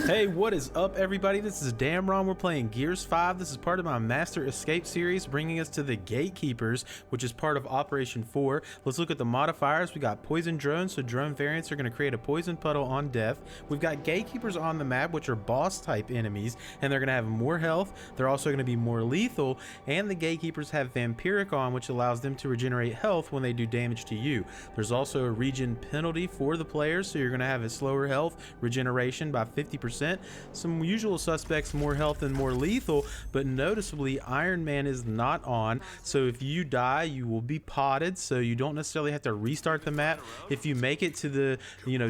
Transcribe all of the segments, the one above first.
Hey, what is up, everybody? This is Damron. We're playing Gears 5. This is part of my Master Escape series, bringing us to the Gatekeepers, which is part of Operation 4. Let's look at the modifiers. We got poison drones, so drone variants are going to create a poison puddle on death. We've got Gatekeepers on the map, which are boss type enemies, and they're going to have more health. They're also going to be more lethal, and the Gatekeepers have vampiric on, which allows them to regenerate health when they do damage to you. There's also a regen penalty for the players, so you're going to have a slower health regeneration by 50%. Some usual suspects, more health and more lethal, but noticeably Iron Man is not on, so if you die you will be potted, so you don't necessarily have to restart the map. If you make it to the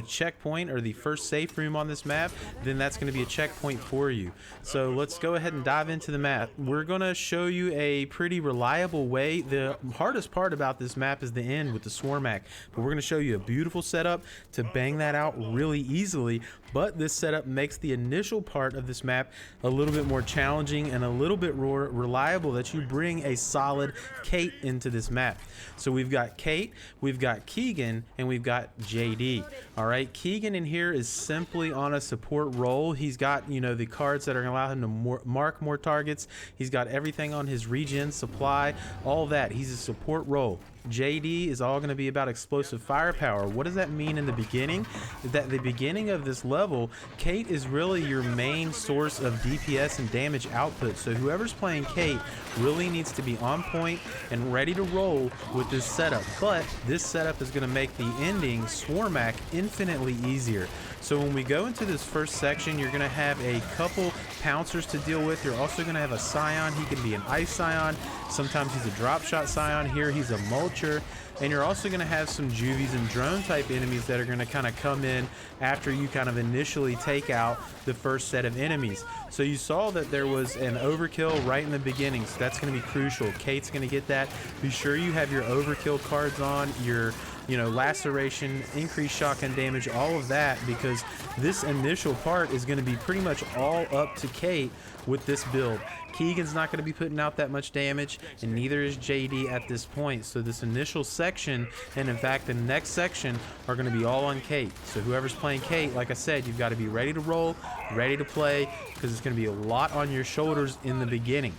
checkpoint or the first safe room on this map, then that's going to be a checkpoint for you. So let's go ahead and dive into the map. We're going to show you a pretty reliable way. The hardest part about this map is the end with the Swarmak, but we're going to show you a beautiful setup to bang that out really easily. But this setup makes the initial part of this map a little bit more challenging and a little bit more reliable, that you bring a solid Kate into this map. So we've got Kate, we've got Keegan, and we've got JD. Alright, Keegan in here is simply on a support role. He's got, the cards that are going to allow him to mark more targets. He's got everything on his regen, supply, all that. He's a support role. JD is all going to be about explosive firepower. What does that mean in the beginning? That the beginning of this level, Kate is really your main source of DPS and damage output. So whoever's playing Kate really needs to be on point and ready to roll with this setup. But this setup is going to make the ending, Swarmak, infinitely easier. So when we go into this first section, you're going to have a couple pouncers to deal with. You're also going to have a Scion. He can be an ice Scion. Sometimes he's a drop shot Scion. Here he's a Mulcher. And you're also going to have some juvies and drone type enemies that are going to kind of come in after you kind of initially take out the first set of enemies. So you saw that there was an overkill right in the beginning, so that's going to be crucial. Kate's going to get that. Be sure you have your overkill cards on, your laceration, increased shotgun damage, all of that, because this initial part is going to be pretty much all up to Kate with this build. Keegan's not going to be putting out that much damage, and neither is JD at this point. So this initial section, and in fact the next section, are going to be all on Kate. So whoever's playing Kate, like I said, you've got to be ready to roll, ready to play, because it's going to be a lot on your shoulders in the beginning.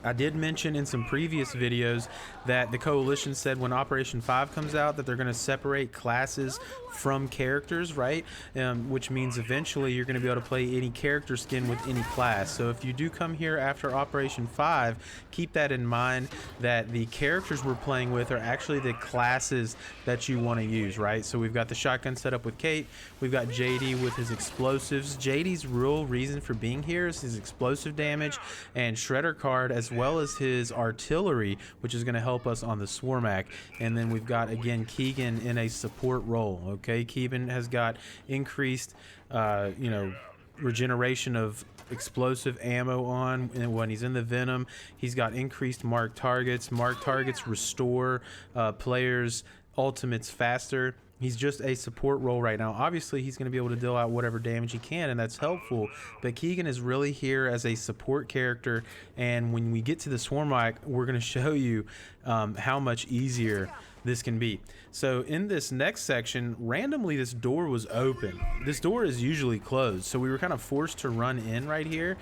I did mention in some previous videos that the Coalition said when Operation 5 comes out that they're going to separate classes from characters, right? Which means eventually you're going to be able to play any character skin with any class. So if you do come here after Operation 5, keep that in mind, that the characters we're playing with are actually the classes that you want to use, right? So we've got the shotgun set up with Kate. We've got JD with his explosives. JD's real reason for being here is his explosive damage and shredder card, as well as his artillery, which is going to help us on the Swarmak. And then we've got, again, Keegan in a support role. Okay, Keegan has got increased regeneration of explosive ammo on, and when he's in the Venom, he's got increased mark targets. Mark targets restore players' ultimates faster. He's just a support role right now. Obviously, he's going to be able to deal out whatever damage he can, and that's helpful. But Keegan is really here as a support character, and when we get to the Swarmak, we're going to show you how much easier this can be. So in this next section, randomly this door was open. This door is usually closed, so we were kind of forced to run in right here.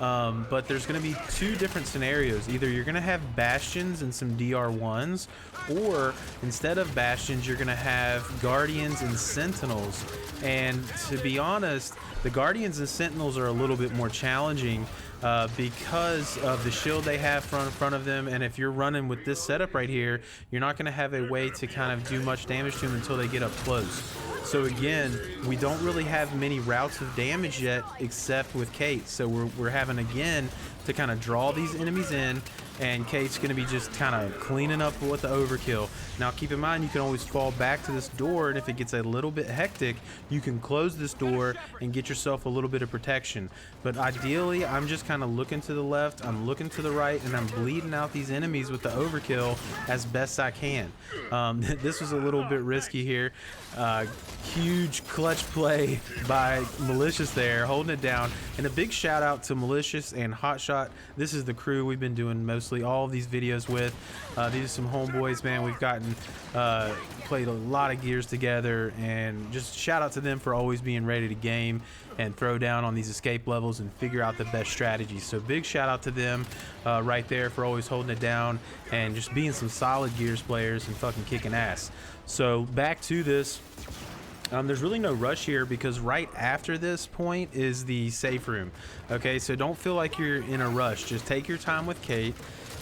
But there's going to be two different scenarios. Either you're going to have Bastions and some DR1s, or instead of Bastions, you're going to have Guardians and Sentinels. And to be honest, the Guardians and Sentinels are a little bit more challenging because of the shield they have in front of them, and if you're running with this setup right here, you're not going to have a way to kind of do much damage to them until they get up close. So again, we don't really have many routes of damage yet except with Kate, so we're having again to kind of draw these enemies in, and Kate's going to be just kind of cleaning up with the overkill. Now keep in mind, you can always fall back to this door, and if it gets a little bit hectic, you can close this door and get yourself a little bit of protection. But ideally, I'm just kind of looking to the left, I'm looking to the right, and I'm bleeding out these enemies with the overkill as best I can. This was a little bit risky here. Huge clutch play by Malicious there, holding it down. And a big shout out to Malicious and Hotshot. This is the crew we've been doing most mostly all of these videos with. These are some homeboys, man. We've gotten played a lot of Gears together, and just shout out to them for always being ready to game and throw down on these escape levels and figure out the best strategies. So big shout out to them right there for always holding it down and just being some solid Gears players and fucking kicking ass. So back to this. There's really no rush here because right after this point is the safe room. Okay, so don't feel like you're in a rush. Just take your time with Kate,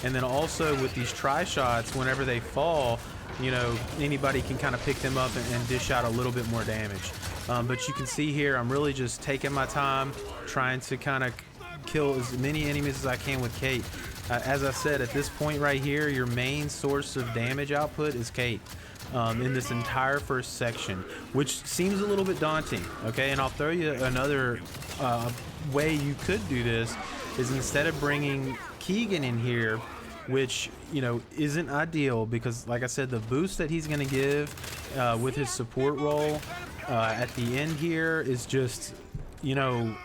and then also with these try shots, whenever they fall, you know, anybody can kind of pick them up and dish out a little bit more damage. But you can see here, I'm really just taking my time, trying to kind of kill as many enemies as I can with Kate. As I said, at this point right here, your main source of damage output is Kate. In this entire first section, which seems a little bit daunting. Okay, and I'll throw you another way you could do this is instead of bringing Keegan in here, which, you know, isn't ideal because, like I said, the boost that he's going to give with his support role at the end here is just, you know,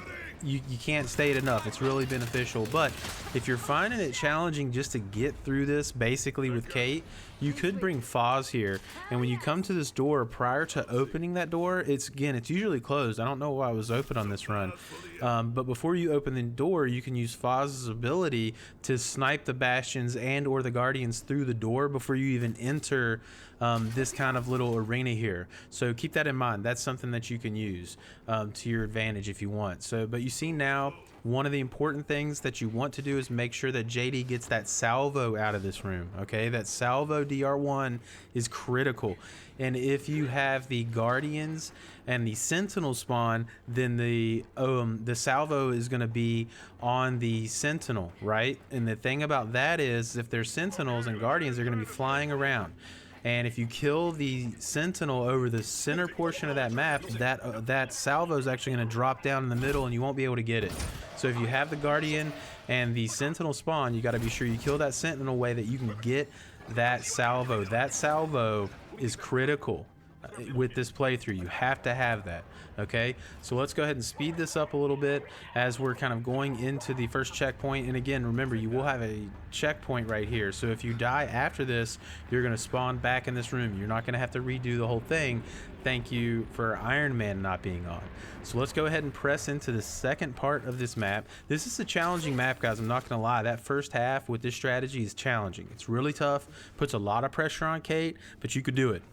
you can't state it enough. It's really beneficial. But if you're finding it challenging just to get through this basically with Kate, you could bring Foz here, and when you come to this door, prior to opening that door, it's usually closed. I don't know why it was open on this run, but before you open the door, you can use Foz's ability to snipe the Bastions and or the Guardians through the door before you even enter this kind of little arena here. So keep that in mind. That's something that you can use to your advantage if you want. So, but you see now, one of the important things that you want to do is make sure that JD gets that salvo out of this room. Okay, that salvo DR1 is critical. And if you have the Guardians and the Sentinel spawn, then the salvo is going to be on the Sentinel, right? And the thing about that is, if there's Sentinels and Guardians, they're going to be flying around. And if you kill the Sentinel over the center portion of that map, that salvo is actually going to drop down in the middle and you won't be able to get it. So if you have the Guardian and the Sentinel spawn, you got to be sure you kill that Sentinel way that you can get that salvo. That salvo is critical with this playthrough. You have to have that. Okay, so let's go ahead and speed this up a little bit as we're kind of going into the first checkpoint. And again, remember, you will have a checkpoint right here, so if you die after this, you're going to spawn back in this room. You're not going to have to redo the whole thing. Thank you for Iron Man not being on. So let's go ahead and press into the second part of this map. This is a challenging map, guys. I'm not gonna lie, that first half with this strategy is challenging. It's really tough, puts a lot of pressure on Kate, but you could do it.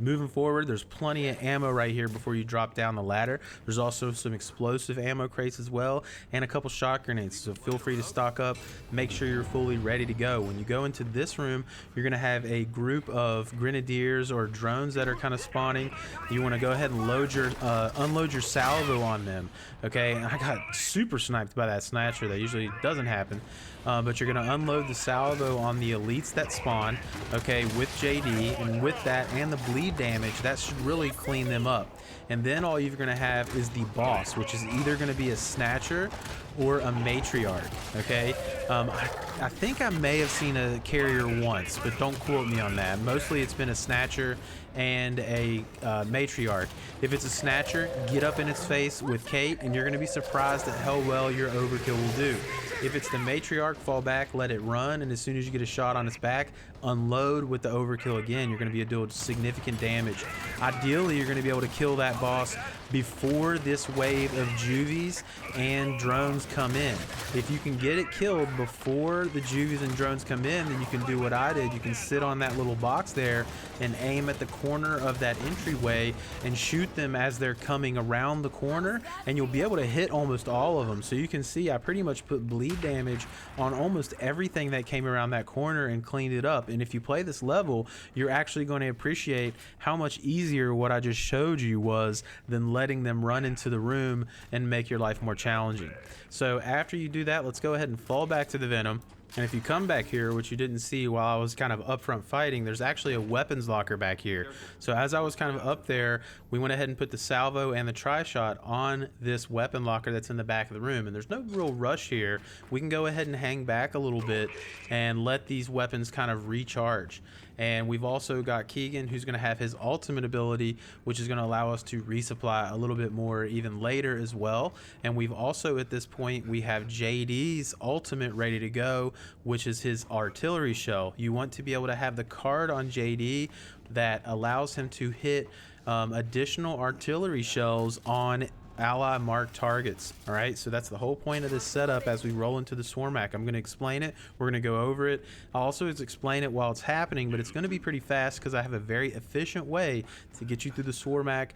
Moving forward, there's plenty of ammo right here before you drop down the ladder. There's also some explosive ammo crates as well, and a couple shot grenades, so feel free to stock up. Make sure you're fully ready to go. When you go into this room, you're going to have a group of grenadiers or drones that are kind of spawning. You want to go ahead and unload your salvo on them. Okay, and I got super sniped by that snatcher. That usually doesn't happen. But you're going to unload the salvo on the elites that spawn, okay, with JD, and with that and the bleed damage, that should really clean them up. And then all you're going to have is the boss, which is either going to be a snatcher or a matriarch. Okay, I think I may have seen a carrier once, but don't quote me on that. Mostly it's been a snatcher and a matriarch. If it's a snatcher, get up in its face with Kate, and you're going to be surprised at how well your overkill will do. If it's the matriarch, fall back, let it run, and as soon as you get a shot on its back, unload with the overkill again. You're going to be able to do significant damage. Ideally, you're going to be able to kill that boss before this wave of juvies and drones come in. If you can get it killed before the juvies and drones come in, then you can do what I did. You can sit on that little box there and aim at the corner of that entryway and shoot them as they're coming around the corner, and you'll be able to hit almost all of them. So you can see I pretty much put bleed damage on almost everything that came around that corner and cleaned it up. And if you play this level, you're actually going to appreciate how much easier what I just showed you was than letting them run into the room and make your life more challenging. So after you do that, let's go ahead and fall back to the Venom. And if you come back here, which you didn't see while I was kind of up front fighting, there's actually a weapons locker back here. So as I was kind of up there, we went ahead and put the salvo and the tri-shot on this weapon locker that's in the back of the room. And there's no real rush here. We can go ahead and hang back a little bit and let these weapons kind of recharge. And we've also got Keegan, who's going to have his ultimate ability, which is going to allow us to resupply a little bit more even later as well. And we've also, at this point, we have JD's ultimate ready to go, which is his artillery shell. You want to be able to have the card on JD that allows him to hit additional artillery shells on ally marked targets. All right, so that's the whole point of this setup. As we roll into the Swarmak, I'm going to explain it, we're going to go over it. I'll also explain it while it's happening, but it's going to be pretty fast because I have a very efficient way to get you through the Swarmak.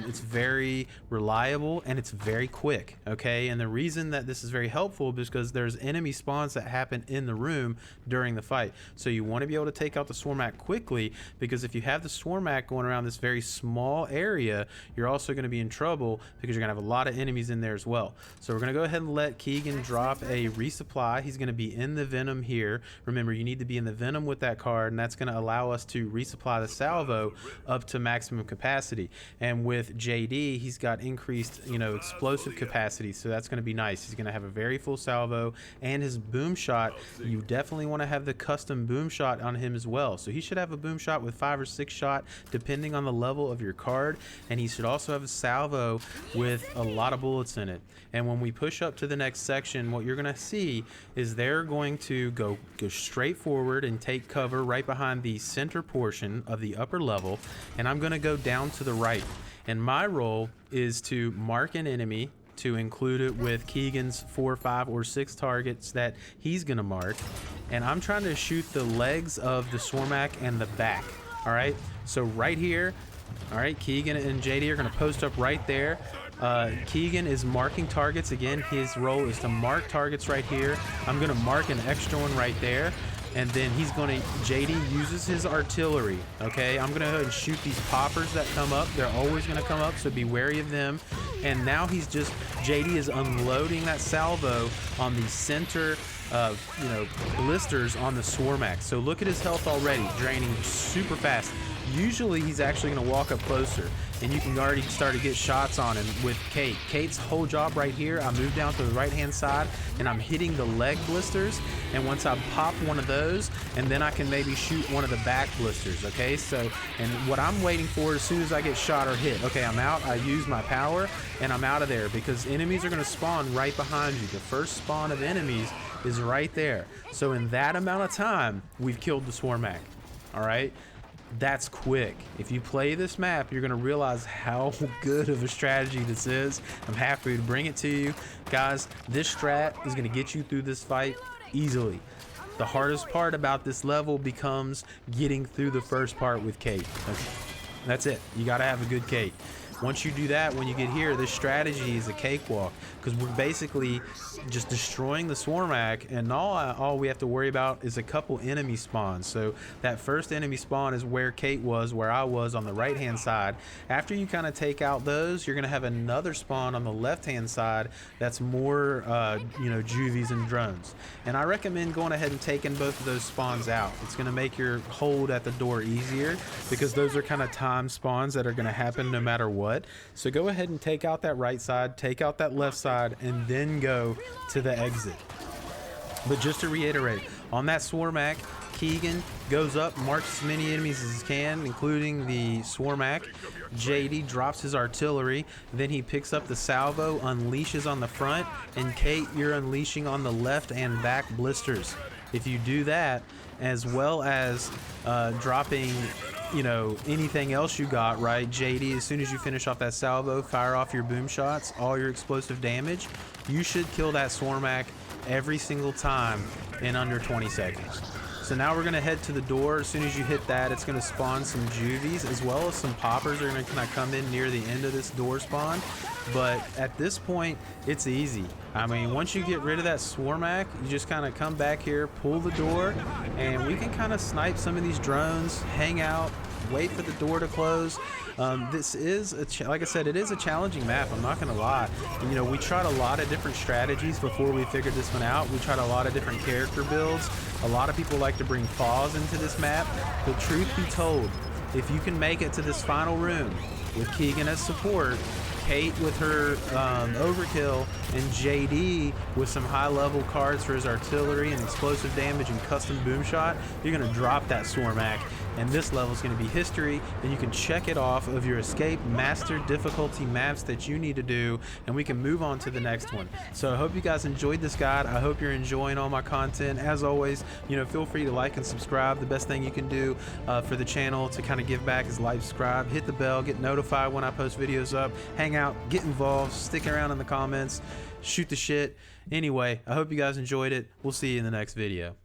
It's very reliable and it's very quick. Okay, and the reason that this is very helpful is because there's enemy spawns that happen in the room during the fight, so you want to be able to take out the Swarmak quickly, because if you have the Swarmak going around this very small area, you're also going to be in trouble because you're gonna have a lot of enemies in there as well. So we're gonna go ahead and let Keegan drop a resupply. He's gonna be in the Venom here. Remember, you need to be in the Venom with that card, and that's gonna allow us to resupply the salvo up to maximum capacity. And with JD, he's got increased, explosive capacity, so that's gonna be nice. He's gonna have a very full salvo, and his boom shot, you definitely want to have the custom boom shot on him as well. So he should have a boom shot with 5 or 6 shot depending on the level of your card, and he should also have a salvo with a lot of bullets in it. And when we push up to the next section, what you're gonna see is they're going to go straight forward and take cover right behind the center portion of the upper level, and I'm gonna go down to the right. And my role is to mark an enemy, to include it with Keegan's 4, 5, or 6 targets that he's gonna mark, and I'm trying to shoot the legs of the Swarmak and the back. All right, so right here, all right, Keegan and JD are going to post up right there. Keegan is marking targets. Again, his role is to mark targets right here. I'm going to mark an extra one right there. And then he's going to, JD uses his artillery. Okay, I'm going to go ahead and shoot these poppers that come up. They're always going to come up, so be wary of them. And now JD is unloading that salvo on the center blisters on the Swarmak. So look at his health already, draining super fast. Usually he's actually going to walk up closer, and you can already start to get shots on him with Kate. Kate's whole job right here, I move down to the right hand side and I'm hitting the leg blisters, and once I pop one of those, and then I can maybe shoot one of the back blisters. Okay, so, and what I'm waiting for as soon as I get shot or hit, okay, I'm out, I use my power and I'm out of there, because enemies are going to spawn right behind you. The first spawn of enemies is right there. So in that amount of time, we've killed the Swarmak. All right, that's quick. If you play this map, you're gonna realize how good of a strategy this is. I'm happy to bring it to you guys. This strat is gonna get you through this fight easily. The hardest part about this level becomes getting through the first part with Kate. That's it. You gotta have a good Kate. Once you do that, when you get here, this strategy is a cakewalk, because we're basically just destroying the Swarmak, and all we have to worry about is a couple enemy spawns. So that first enemy spawn is where Kate was, where I was on the right hand side. After you kind of take out those, you're gonna have another spawn on the left hand side that's more juvies and drones, and I recommend going ahead and taking both of those spawns out. It's gonna make your hold at the door easier, because those are kind of time spawns that are gonna happen no matter what. So go ahead and take out that right side, take out that left side, and then go to the exit. But just to reiterate, on that Swarmak, Keegan goes up, marks as many enemies as he can, including the Swarmak. JD drops his artillery, then he picks up the salvo, unleashes on the front, and Kate, you're unleashing on the left and back blisters. If you do that, as well as dropping anything else you got, right, JD, as soon as you finish off that salvo, fire off your boom shots, all your explosive damage, you should kill that Swarmak every single time in under 20 seconds. So now we're going to head to the door. As soon as you hit that, it's going to spawn some juvies, as well as some poppers are going to kind of come in near the end of this door spawn. But at this point, it's easy. I mean, once you get rid of that Swarmak, you just kind of come back here, pull the door, and we can kind of snipe some of these drones, hang out, wait for the door to close. This is, like I said, it is a challenging map, I'm not gonna lie. We tried a lot of different strategies before we figured this one out. We tried a lot of different character builds. A lot of people like to bring Paws into this map, but truth be told, if you can make it to this final room with Keegan as support, Kate with her overkill, and JD with some high level cards for his artillery and explosive damage and custom boom shot, you're going to drop that Swarmak, and this level is going to be history, and you can check it off of your escape master difficulty maps that you need to do, and we can move on to the next one. So I hope you guys enjoyed this guide. I hope you're enjoying all my content. As always, you know, feel free to like and subscribe. The best thing you can do for the channel to kind of give back is like, subscribe, hit the bell, get notified when I post videos up, hang out, get involved, stick around in the comments, shoot the shit. Anyway, I hope you guys enjoyed it. We'll see you in the next video.